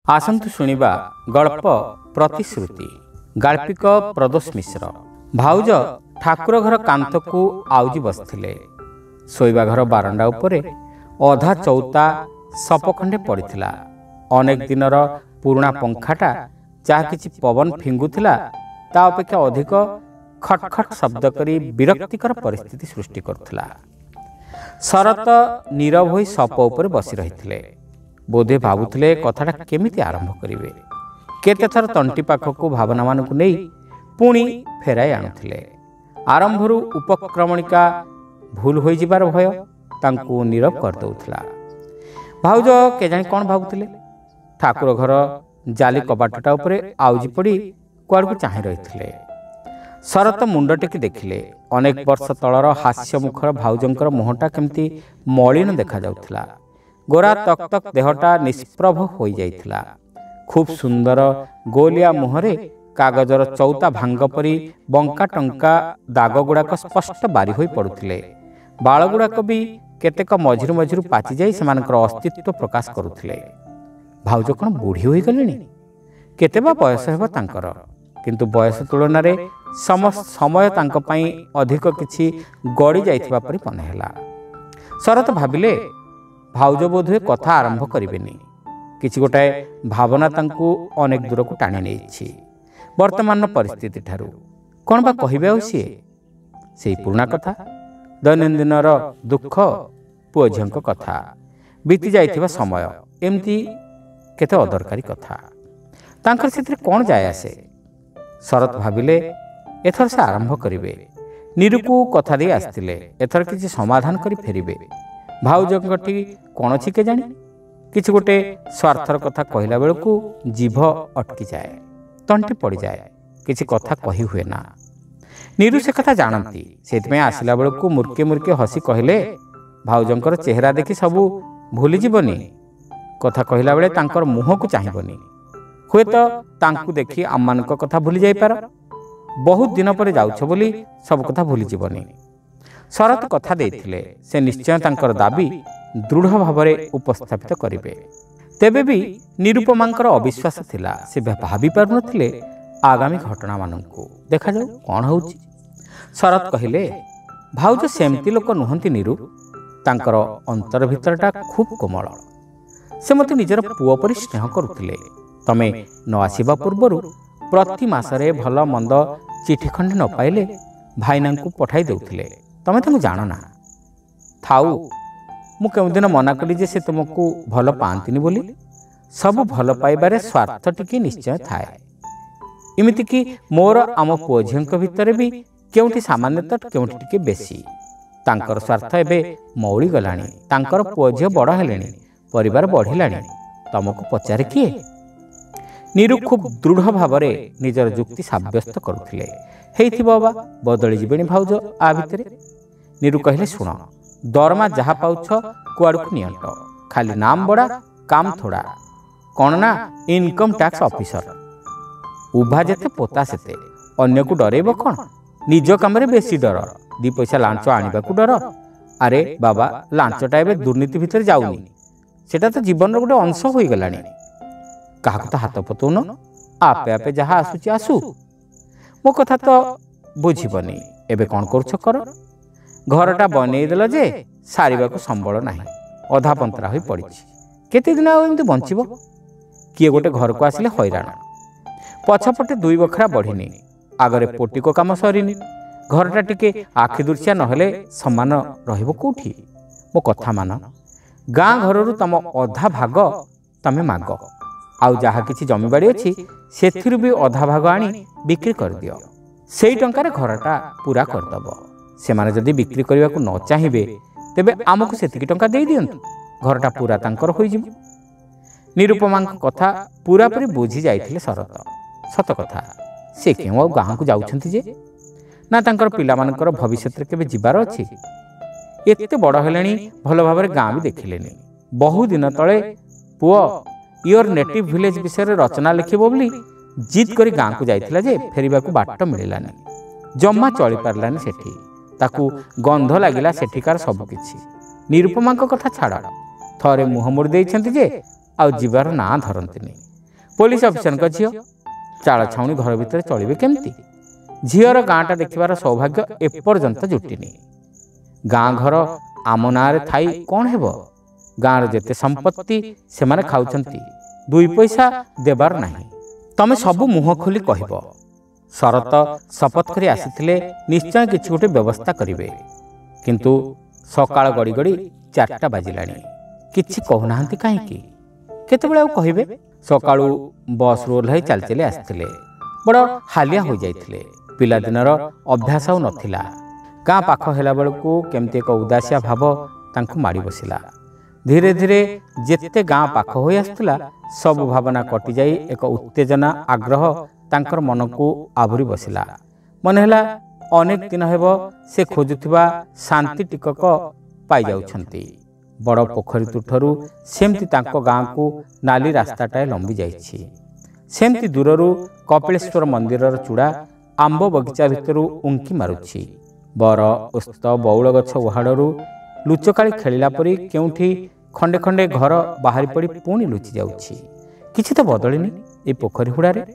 आसन्तु शुणिबा गल्प प्रतिश्रुति गाल्पिक प्रदोष मिश्र। भाउज ठाकुर घर कांतकू आउजी बसथिले। शोइबा घर बारंडा उपरे अधा चौता सपखंडे पड़िथिला। अनेक दिनर पुराणा पंखाटा जहा किछि पवन फिंगुथिला ता अपेक्षा अधिक खटखट शब्द करी विरक्तिकर परिस्थिति सृष्टि करथिला। शरत नीरव होई सप उपरे बसी रहिथिले। बोधे भावुथिले कथाटा केमिति आरंभ करिवे। केते थर तंटी पाखकू भावना मानकू नेई पुणी फेराई आणुथिले। आरंभरू उपक्रमणिका भूल होई जिबार भय तांकू नीरव कर दउथिला। भाउज केजानी कोन भावुथिले। ठाकुर घर जाली कबाटटा उपरे आउजी पड़ी कुआडकू चाहि रहिथिले। शरत मुंड टेकी देखिले। अनेक वर्ष तलर हास्य मुखर भाउजंकर मुहटा केमती मलिन देखा जाउथिला। गोरा तक तक देहटा निष्प्रभ हो जाइथिला। खूब सुंदर गोलिया मुहरे कागजर चौता भांग परी बंका टंका दाग गुड़ाक स्पष्ट बारी होई पड़ुथिले। बाल गुड़ाक भी केतेक मझिरु मझिरु पाचि जाई सेमानकर अस्तित्व प्रकाश करुथिले। भाउज कोन बुढ़ी होई गलेनी। केते बा बयस हेबो तांकर, किंतु बयस तुलना रे समय तांक पई अधिक किछि गड़ी जाइथिबा परी मन हैला। शरत भाबिले भाउज बोधे कथा आरंभ करिवेनी। किछि गोटाए भावना तांकू अनेक दूर को टाणी नेछि। वर्तमान परिस्थिति ठारू कोन बा कहिबे आ से पुराना कथा, दैनंदिन दुख, पुओ झियंक कथा, बीती जाइथिबा समय, एमती केते अदरकारी कथा तांकर सेतिर कोन जाय आसे। शरत भाबिले एथर से आरंभ करिवे। निरुकू कथा दे आस्तिले, एथर किछि समाधान करि फेरिबे। भाउजंगटी कौन अछि के जानी। किछि गोटे स्वार्थर कथा कहला बेलकू जीभ अटकी जाए, तंटी पड़ जाए, किछि कथा कही हुए ना। नीरू से कथा जानती, सेतमे आसिला बेलकू मुर्के मुर्के हसी कहले भाउजंकर चेहरा देखि सबू भूली जीवनी। कथा कहला बेले तांकर मुह को चाहिबनी। हुए तो तांकू देखि आम्मानक कथा भूली जाई पार। बहुत दिन पर जाउछ बोली सब कथा भूली जीवनी। शरत कथा देइथिले से निश्चय तांकर दाबी दृढ़ भावरे उपस्थापित करिवे। तेबे भी निरुपमांकर अविश्वास थिला। से भाबी पार नथिले आगामी घटना मानंकू। देखा जाऊ कोन होउची। शरत कहिले भाउज सेमती लोक नुहंती निरु। तांकर अंतर भितरटा खूब कोमल। से मते निजर पुओ परि स्नेह करुथिले। तमे न आसीबा पूर्वरु प्रति मासरे भल मंद चिठी खंडे न पाइले भाईनांकू पठाई देउथिले। तमे तांकू जान ना। थाऊ मु केउ दिन मना कली जे से तुमको भल पांतिनी बोली। सब भल पाइबारे स्वार्थ टिके निश्चय थाए। इमिति कि मोर आम पुओ झियंक भितरे भी केउठी सामान्य तट केउठी टिके बेसी। तांकर स्वार्थ एबे मौली गलाणी। तांकर पुओ झिय बड़ हेलेनी, परिवार बढ़िलाणी। तमको पचारे किए। नीरू खूब दृढ़ भावरे निजर जुक्ति साब्यस्त करुथिले। हेइथिबो बा बदली जिबेनी भाउज आ भितरे। नीरू कहले सुन, दरमा जहा पाउछ कुआडकू नियंट। खाली नाम बड़ा काम थोड़ा। कौन ना इनकम टैक्स ऑफिसर। उभा जेते पोता सेते। अन्य को डरेबो कौन। निज कामरे बेसी डर। दी पैसा लांच आनिबा को डर। अरे बाबा लांचटा एबे दुर्नीति भितर जाउनी। सेटा तो जीवन रो गोटे अंश होई गलानी। काहाको तो हाथ पतौन। आपे आपे जहा आसुची आसु। मो कथा तो बुझिबनी। एबे कौन करूछ कर। घरटा बनै देल जे सारिबाको संबल नाही। अधा पंतरा होई पड़िछि। केते दिन आ एमती बंचिबो। किए गोटे घर को आसिले हैरान। पछपटे दुई बखरा बढ़िनी। आगरे पोटिको काम सरिनी। घरटा टिके आखि दुर्चिया नहले समान रहिबो कोठी। मो कथा मान। गाँ घररू तम अधा भाग तमे माग। आउ जहा किछि जमीबाड़ी अछि सेथिरु भी अधा भाग आनी बिक्री कर दियो। सेई टंकारे घरटा पूरा करदबो। सेमाने जदि बिक्री करबाकू न चाहिबे तेबे आमको सेतिकी टंका देई दियंतु। घरटा पूरा तांकर होई जिवो। निरुपमांक कथा पूरा पूरी बुझी जाइथिले शरत। सत कथा से केउ गाँ को जाउछंती जे ना तांकर पिला मानकर भविष्यत केबे जिबार अछि। एते बड़ हेलेनी भल भाबरे गाँ भी देखिलेनी। बहु दिन तळे पुओ योर नेटिव विलेज विषय रचना लिखिबो बोली जिद करी गाँ को जाइथिला जे फेरिबाकू बाट मिलिलानी। जम्मा चली पारलानी सेठी। ताकू गंध लागिला सेठिकार सब किछि। निरुपमांक कथा छाड़। थरे मुह मोड़ देइछंती जे आउ जीवार ना धरंतिनी। पुलिस अफिसर झील चाल छाउणी घर भितर चलिए केमती झीर गाँटा देखिबार सौभाग्य एपर्यंत जुटिनी गाँ घर आम नाँरे थाई कौन हेब गाँर जेते संपत्ति से माने खाउछंती दुई पैसा देबार नहीं तमे सबु मुह खोली कहब शरत शपथ करी आसीथिले निश्चय किछि गोटे व्यवस्था करिवे किंतु सकाळ गड़ी गड़ी 4टा बाजिलाणी किछि कहूनाहांती काहेकि केतेबेले कहिबे सकाळू बस रो ओह्लाई चल चली आसथिले बड़ हालिया हो जाइथिले पिलादिनर अभ्यास आउ नथिला गाँ पाख हेला बेलकू केमती एक उदासिया भाव तांकु माड़ी बसिला धीरे धीरे जेते गाँ पाख हो आसुला सब भावना कटि जाई एक उत्तेजना आग्रह तांकर मन को आभुरी बसिला मन हैला अनेक दिन हेब से खोजुथिबा शांति टिकक पाई जाउछंती बड़ पोखरी तुठरू सेमती तांको गाँ को नाली रास्ताटाए लंबी जाइछि सेमती दूररू कपिलेश्वर मंदिरर चूड़ा आंब बगीचा भितरू उंकी मारुछि बर ओस्त बौल गछ उहाड़ू लुचकाड़ी खेलिला परी केउठी खंडे खंडे घर बाहरी पड़ी पुणी लुचि जाउछि किछि तो बदलिनी ए पोखरी हुड़ारे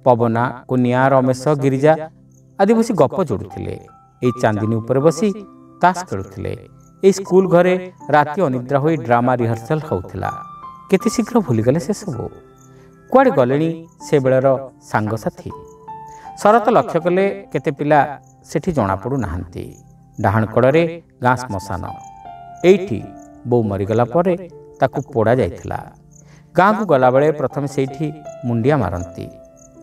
पवना कुनिया रमेश गिरिजा आदि बसी गप जोड़ुथिले ए चांदिनी ऊपर बसी ताश खेलुथिले ए स्कूल घरे राति अनिद्रा होई ड्रामा रिहर्सल होउथिला केते शीघ्र भूलिगले से सब कुआड़े गलेनी से बेलर सांगसाथी शरत लक्ष्य कले केते पिला सेठी जणा पड़ू नाहंती डाहाण कड़े गाँ श्मशान एठी बो मरीगला परे ताकू पोड़ा जाइथिला गाँ को गला बेले प्रथम सेठी मुंडिया मारंती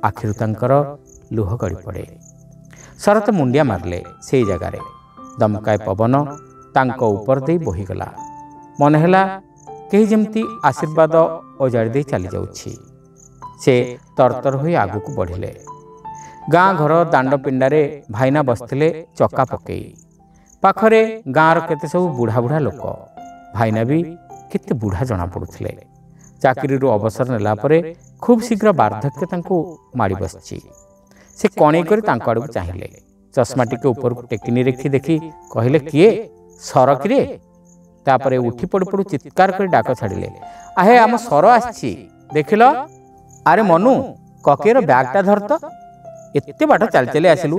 आखिरु तांकर लुह गड़ी पड़े शरत मुंडिया मारले से जगार दमकाए पवन तांको ऊपर दे बोहीगला मन हैला कहीं जमती आशीर्वाद अजाड़ी दे चली जाउछि से तरतर होई आगु को बढ़िले गाँ घर दांड पिंडारे भाईना बसथिले चक्का पकई पाखरे गाँर केते सब बुढ़ा बुढ़ा लोक भाईना भी केते बुढ़ा जना पड़ुथिले चाकरी अवसर नेला परे खूब शीघ्र वार्धक्य तांको माड़ी बसछि से कणई करी तांको आड़ू चाहिए चश्मा टिके ऊपर को टेकिनी रेखी देखी कहले किए सरक रे तापरे उठी पड़ू पड़ू चित्कार कर डाक छाड़िले आहे आम सर आछि देखिल अरे मनु ककेर बैगटा धरत एते बाट चल चली आसिलु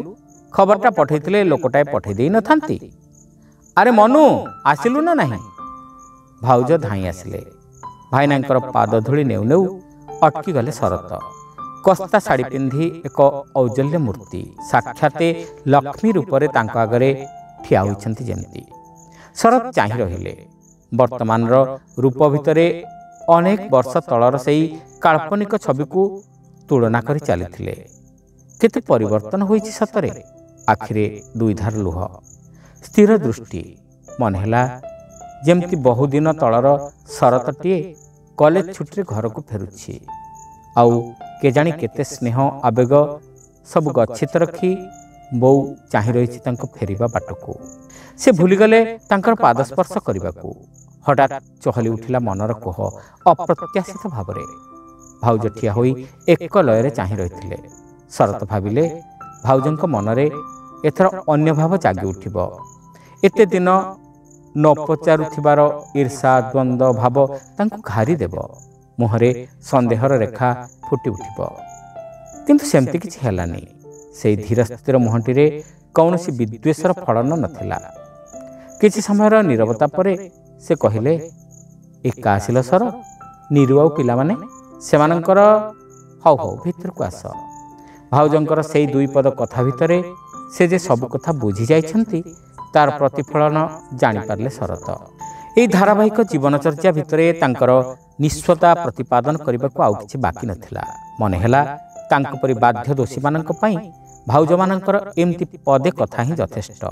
खबरटा पठैथिले लोकटाए पठै देई न थांती अरे मनु आसिलु ना नहीं भाउज धाई आसिले भाईनांकर पाद धूली नेउ नेउ अटकी गले शरत कस्ता साड़ी पिंधि एक औजल्य मूर्ति साक्षाते लक्ष्मी रूपरे तांको आगरे ठिया होइछंती जेमती शरत चाहि रहिले वर्तमान रूप भितरे अनेक वर्ष तलर सेई काल्पनिक छवि को तुलना करी चलीथिले केते परिवर्तन होइछि सतरे आखिरे दुई धार लुह स्थिर दृष्टि मन हैला जेमती बहुदिन तलर शरतटीए कॉलेज छुट्टी घर को फेरुछि आउ के जानी केते स्नेह आवेग सब गच्छित रखी बो चाहि रहिछि तांको फेरिबा बाटको से भूलिगले तांकर पादस्पर्श करबाकू हठात चहली उठिला मनर कोह अप्रत्याशित भावरे भाउज ठिया होई एक लୟରେ चाहि रहिथिले शरत भाविले भाउजंक मनरे एथर अन्य भाव जागी उठिब एते दिन न पचारुथिबार ईर्षा द्वंद्व भाव तांको घारी देव मुहरे संदेहर रेखा फुटी उठिब किंतु सेमती किछि हेलानी से धीर स्थिर मुहंटीरे कौनसी विद्वेषर फलन नथिला किछि समयर नीरवता परे से कहिले एका आसिल सर निरु आउ पिला माने सेमानंकर हौ हौ भितर को आस भाउजंकर सेई दुई पद कथा भितरे से जे सब कथा बुझी जाइछंती तार प्रतिफलन जानि पारले शरत एई धारावाहिक जीवनचर्या भितरे तांकर निस्वता प्रतिपादन करबाकू आउ किछि बाकी नथिला मने हेला तांको परि बाध्य दोषी मानंक पई भाउज मानंकर एमती पदे कथा ही यथेष्ट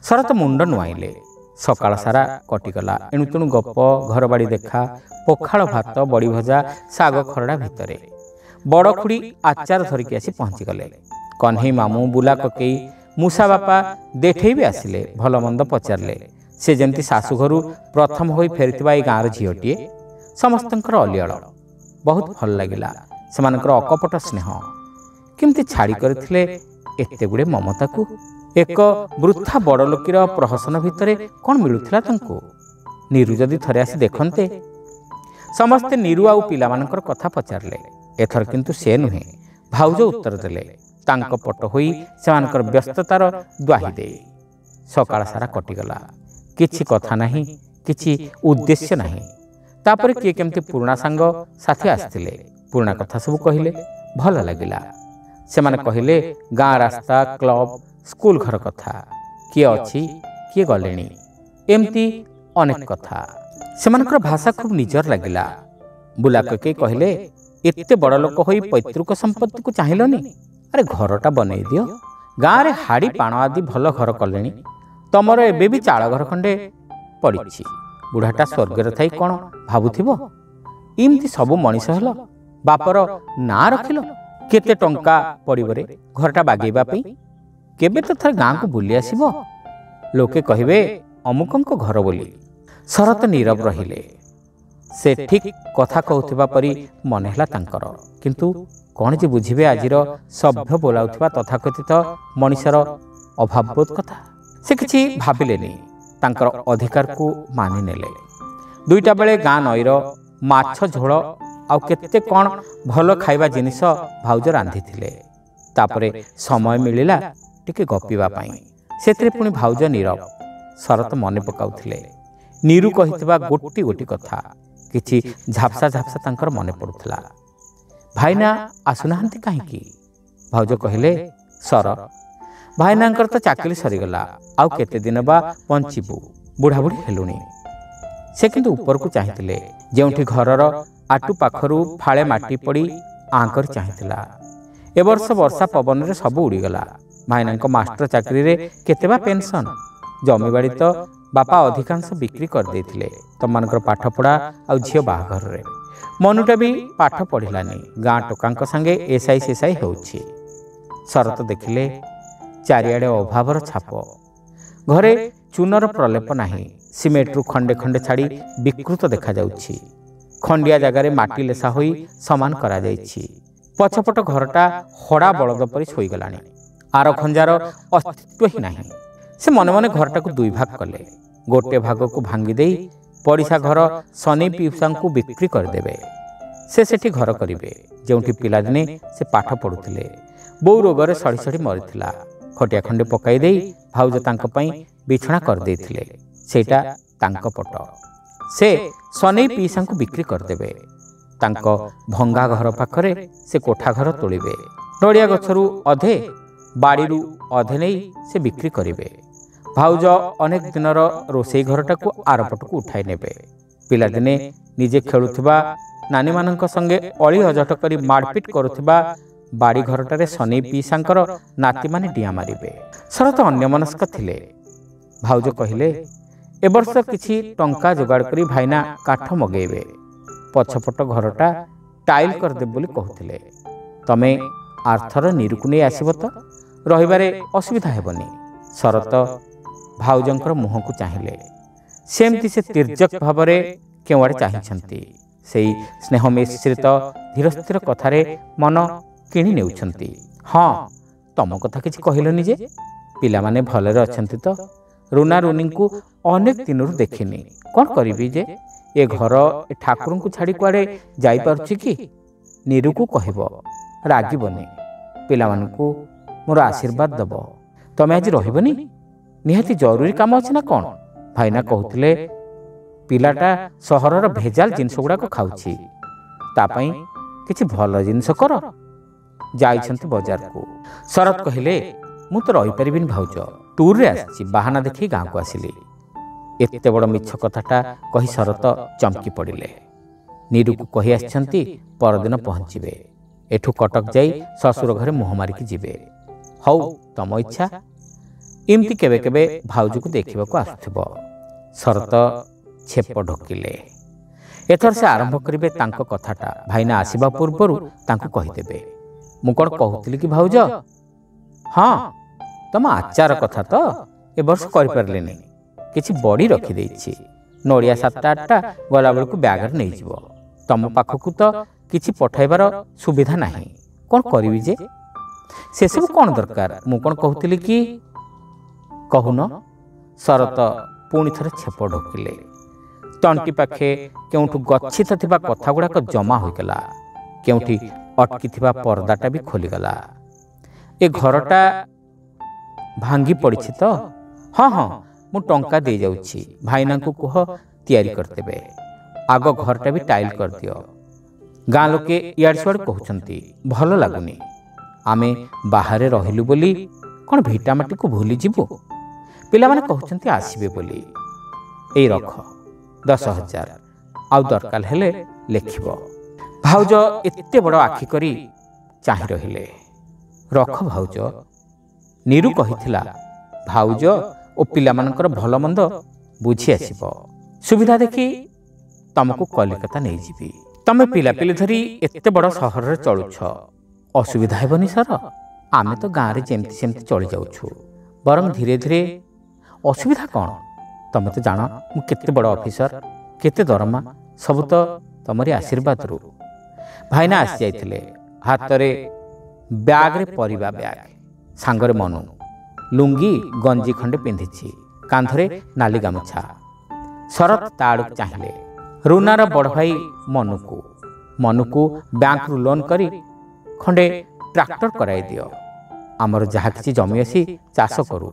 शरत मुंड नुआइले सकाळ सारा कटिगला एणु तेणु गप घरबाड़ी देखा पखाळ भात बड़ी भजा साग खरड़ा भितरे बड़ खुड़ी आचार धरिकी आसी पहुँची गले कन्हई मामू बुला ककेई मूसा बापा देठे भी आसिले भल मंद पचारे से जमती शाशु घरु प्रथम होई फेरिथिबा ए गाँर झीओटीए समस्तंकर अलिअल बहुत भल लागिला सेमानकर अकपट स्नेह केमती छाड़ी करथिले एते गुडे ममता को एक वृथा बड़ लोकीर प्रहसन भितरे कौन मिलुथिला तांको नीरु जदि थरे आसी देखन्ते समस्ते नीरु आउ पिलामानकर कथा पचारले एथर किंतु से नुहे भाउज उत्तर देले तांक पट होई सेमानकर व्यस्ततार द्वाही दे। सकाळ सारा कटिगला किछि कथा नाही किछि उद्देश्य नाही। तापर किए केमती पुराणा सांग साथी आसथिले पुराणा कथा सब कहिले भल लागिला। सेमाने कहिले गाँ रास्ता क्लब स्कूल घर कथा किए अछि किए गलेनी एमती अनेक कथा। सेमानकर भाषा खूब निजर लागिला। बुला कके कहिले एते बड़ लोक होई पैतृक संपत्ति को चाहिलनी अरे घरटा बनै दियो गाँ रे हाड़ी पाण आदि भल घर कलेनी तमर एबे भी चाळ घर खंडे पड़िछि बुढ़ाटा स्वर्गर थाई कौन भाबुथिबो इमती सबु मनीष हेल बापर ना रखिल केते टंका पड़िबरे घरटा बागेबा पई केबे तो थर गाँ को बुली आसीबो लोके कहिबे अमुकंक घर बोली। शरत नीरव रहिले। से ठीक कथा कहउथिबा परी मन हैला तांकर किंतु कौन जे बुझिबे आजिर सभ्य बोलाउथिबा तथाकथित मनीषर अभावबोध कथा। से किछि भाबिलेनी तांकर अधिकार को मानि नेले। दुईटा बेले गाँ नईर माछ झोल आउ केते कौन भल खाइबा जिनिस भाउज रांधिथिले। तापरे समय मिलिला टिके गपिबा पई सेतरे पुणी भाउज नीरव। शरत मने पकाउथिले नीरू कहितबा गोटी गोटी कथा किछि झापसा झापसा तांकर मने पड़ुथला। भाईना आसुनाहांती काहींकी भाउज कहिले सर भाईनांकर तो चाकरी सरीगला आउ केते दिन बा पंचिबू बुढ़ा बुढ़ी हेलुणी। से किंतु ऊपर को चाहिथिले जेउठी घरर आटू पाखरु फाळे माटी पड़ी आंकर चाहिथिला। ए वर्ष वर्षा पवन रे सब उड़ीगला। भाईनांक मास्टर चाकरी रे केते बा पेंशन जमीबाड़ी तो बापा अधिकांश बिक्री कर देथिले। तमनकर पाठ पढ़ा आउ झियो बाहाघर रे मनुटा भी पाठ पढ़िलानी गाँ टोकांक संगे एसआई सेसाई होउछि। शरत देखिले चारिआडे अभावर छाप घरे चूनर प्रलेप नाही सिमेंट रु खंडे खंडे छाड़ी विकृत देखा जाउछि। खंडिया जगार माटी लेसा होई समान करा जाइछि। पछपट घरटा हड़ा बलद परी सोईगलानी आर खंजार अस्तित्व ही नाही। से मन मन घरटा को दुई भाग कले गोटे भाग को भांगी देई पड़िशा घर सनी पिउसा को बिक्री करदेवे। से सेठी घर करिवे जेउठी पिलादिने से पाठ पढ़ुथिले। बो रोगरे सड़ी सड़ी मरिथिला। खटिया खंडे पकाई देई भाउज तांक पई बिछଣା कर देथिले। सेटा तांक पट से सनी पिउसा को बिक्री करदेवे। तांक भंगा घर पाखरे से कोठा घर तोलिबे। नड़िया गछरु अधे बाड़ीरू अधे नहीं से बिक्री करिवे। भाउज अनेक दिनर रोसई घरटा को आरपट को उठाई नेबे। पिलादिने निजे खेलुथिबा नानी मानक संगे अली अजट करी मारपिट करुथिबा बाड़ी घरटारे सनी पिसांकर नाती माने डिया मारिबे। शरत अन्यमनस्क थिले। भाउज कहिले ए वर्ष किछि टंका जोगाड़ करी भाईना काठ मगेबे पछपट घरटा टाइल कर दे बोली कहउथिले। तमे आर्थर नीरुकु नै आसीबो तो रहिबारे असुविधा हेबनी। शरत भाउजंकर मुह को चाहिए सेमती से तिर्जक भावरे केवाड़े चाहिछंती। सेई स्नेह मिश्रित धीरस्थिर कथारे मन किणी नेउछंती। हाँ तम कथा किछि कहिलनि जे पिला माने भलरे अछंती तो रुना रुनी को अनेक दिनरु देखिनी कोन करिबी जे ए घर ए ठाकुर को छाड़ी कुआडे जाई पारुछि कि नीरू को कहबो रागिबनी पिला मानकू मोर आशीर्वाद दबो तमे आज रहिबनी निहाती जरूरी काम अछि ना कोन। भाईना कहउथिले पिलाटा सहरर भेजाल जिनस गुडा को खाउछि तापई किछि भल जिनस कर जाइछंती बाजार को। शरत कहिले मु तो रहि परिबिन भाउज टूर रे आछि बहाना देखि गाँ को आसिली। एते बड़ मिछ कथाटा कहि शरत चमकी पड़िले। नीरू को कहि आछंती परदिन पहुँचिबे एठू कटक जाई ससुर घरे मुह मारिकी जिबे। हौ तम इच्छा इमती केबे केबे भाउज को देखिबा को आसुथिबो। शरत छेप ढोकिले। एथर से आरंभ करिवे तांको कथाटा भाईना आसीबा पूर्वरु तांको कहिदेबे। मु कोन कहउतिली कि भाउज हाँ तम आचार कथा तो ए वर्ष करि परलेनी किछि बड़ी रखी देछि नड़िया 7-8टा गला बेलकु ब्यागर नै जिवो। तम पाखकु तो किछि पठाइबार सुविधा नाही कोन करिवि जे से सब कोन दरकार मु कोन कहउतिली कि कहून। शरत पुणी थरे छेप ढोकिले। तंटी पाखे केउठु गच्छित थिबा कथा गुड़ाक जमा होइगला केउठी ଅଟକିଥିବା ପର୍ଦାଟା ବି ଖୋଲିଗଲା। ଏ ଘରଟା ଭାଙ୍ଗି ପଡ଼ିଛି ତ? ହଁ ହଁ, ମୁଁ ଟଙ୍କା ଦେଇଯାଉଛି, ଭାଇନାଙ୍କୁ କୁହ ତିଆରି କରିଦେବେ। ଆଗ ଘରଟା ବି ଟାଇଲ୍ କରିଦିଅ। ଗାଁ ଲୋକେ ଇଆଡ଼େ ସିଆଡ଼େ କହୁଛନ୍ତି ଭଲ ଲାଗୁନି। ଆମେ ବାହାରେ ରହିଲୁ ବୋଲି କ'ଣ ଭିଟାମାଟିକୁ ଭୁଲିଯିବୁ? ପିଲାମାନେ କହୁଛନ୍ତି ଆସିବେ ବୋଲି। ଏଇ ରଖ 10,000, ଆଉ ଦରକାର ହେଲେ ଲେଖିବ। ଭାଉଜ ଏତେ ବଡ଼ ଆଖି କରି ଚାହିଁ ରହିଲେ। ରଖ ଭାଉଜ। ନିରୁ କହିଥିଲା, ଭାଉଜ ଓ ପିଲାମାନଙ୍କର ଭଲ ମନ୍ଦ ବୁଝି ଆସିବ। ସୁବିଧା ଦେଖି ତମକୁ କଲିକତା ନେଇଯିବି। ତମେ ପିଲାପିଲି ଧରି ଏତେ ବଡ଼ ସହରରେ ଚଳୁଛ, ଅସୁବିଧା ହେବନି ସାର? ଆମେ ତ ଗାଁରେ ଯେମିତି ସେମିତି ଚଳି ଯାଉଛୁ, ବରଂ ଧୀରେ ଧୀରେ। ଅସୁବିଧା କ'ଣ? ତମେ ତ ଜାଣ ମୁଁ କେତେ ବଡ଼ ଅଫିସର, କେତେ ଦରମା, ସବୁ ତ ତମରି ଆଶୀର୍ବାଦରୁ। ଭାଇନା ଆସି ଯାଇଥିଲେ। ହାତରେ ବ୍ୟାଗରେ ପରିବା ବ୍ୟାଗ, ସାଙ୍ଗରେ ମନୁ। ଲୁଙ୍ଗି ଗଞ୍ଜି ଖଣ୍ଡେ ପିନ୍ଧିଛି, କାନ୍ଧରେ ନାଲି ଗାମୁଛା। ଶରତ ତା ଆଡ଼କୁ ଚାହିଁଲେ। ରୁନାର ବଡ଼ ଭାଇ ମନୁକୁ ବ୍ୟାଙ୍କରୁ ଲୋନ୍ କରି ଖଣ୍ଡେ ଟ୍ରାକ୍ଟର କରାଇ ଦିଅ। ଆମର ଯାହା କିଛି ଜମି ଅଛି ଚାଷ କରୁ।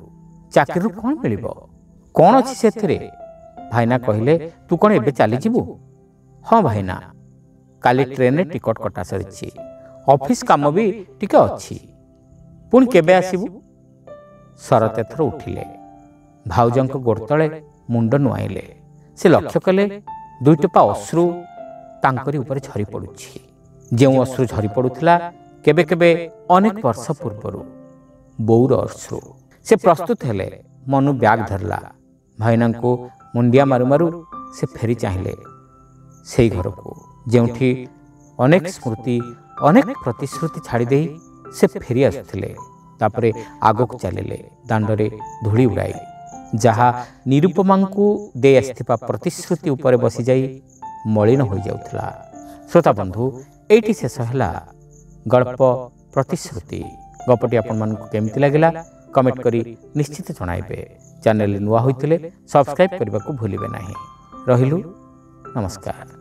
ଚାକିରିରୁ କ'ଣ ମିଳିବ? କ'ଣ ଅଛି ସେଥିରେ? ଭାଇନା କହିଲେ, ତୁ କ'ଣ ଏବେ ଚାଲିଯିବୁ? ହଁ ଭାଇନା, କାଲି ଟ୍ରେନରେ ଟିକଟ କଟା ସରିଛି। ଅଫିସ କାମ ବି ଟିକେ ଅଛି। ପୁଣି କେବେ ଆସିବୁ? ଶରତ ଏଥର ଉଠିଲେ। ଭାଉଜଙ୍କ ଗୋଡ଼ ତଳେ ମୁଣ୍ଡ ନୁଆଇଲେ। ସେ ଲକ୍ଷ୍ୟ କଲେ ଦୁଇ ଟୋପା ଅଶ୍ରୁ ତାଙ୍କରି ଉପରେ ଝରି ପଡ଼ୁଛି। ଯେଉଁ ଅଶ୍ରୁ ଝରି ପଡ଼ୁଥିଲା କେବେ କେବେ ଅନେକ ବର୍ଷ ପୂର୍ବରୁ, ବୋଉର ଅଶ୍ରୁ। ସେ ପ୍ରସ୍ତୁତ ହେଲେ। ମନୁ ବ୍ୟାଗ ଧରିଲା। ଭାଇନାଙ୍କୁ ମୁଣ୍ଡିଆ ମାରୁ ମାରୁ ସେ ଫେରି ଚାହିଁଲେ ସେଇ ଘରକୁ, ଯେଉଁଠି ଅନେକ ସ୍ମୃତି, ଅନେକ ପ୍ରତିଶ୍ରୁତି ଛାଡ଼ି ଦେଇ ସେ ଫେରି ଆସୁଥିଲେ। ତାପରେ ଆଗକୁ ଚାଲିଲେ, ଦାଣ୍ଡରେ ଧୂଳି ଉଡ଼ାଇ। ଯାହା ନିରୁପମାଙ୍କୁ ଦେଇ ଆସିଥିବା ପ୍ରତିଶ୍ରୁତି ଉପରେ ବସିଯାଇ ମଳିନ ହୋଇଯାଉଥିଲା। ଶ୍ରୋତା ବନ୍ଧୁ, ଏଇଠି ଶେଷ ହେଲା ଗଳ୍ପ ପ୍ରତିଶ୍ରୁତି। ଗପଟି ଆପଣମାନଙ୍କୁ କେମିତି ଲାଗିଲା କମେଣ୍ଟ କରି ନିଶ୍ଚିତ ଜଣାଇବେ। ଚ୍ୟାନେଲରେ ନୂଆ ହୋଇଥିଲେ ସବସ୍କ୍ରାଇବ୍ କରିବାକୁ ଭୁଲିବେ ନାହିଁ। ରହିଲୁ, ନମସ୍କାର।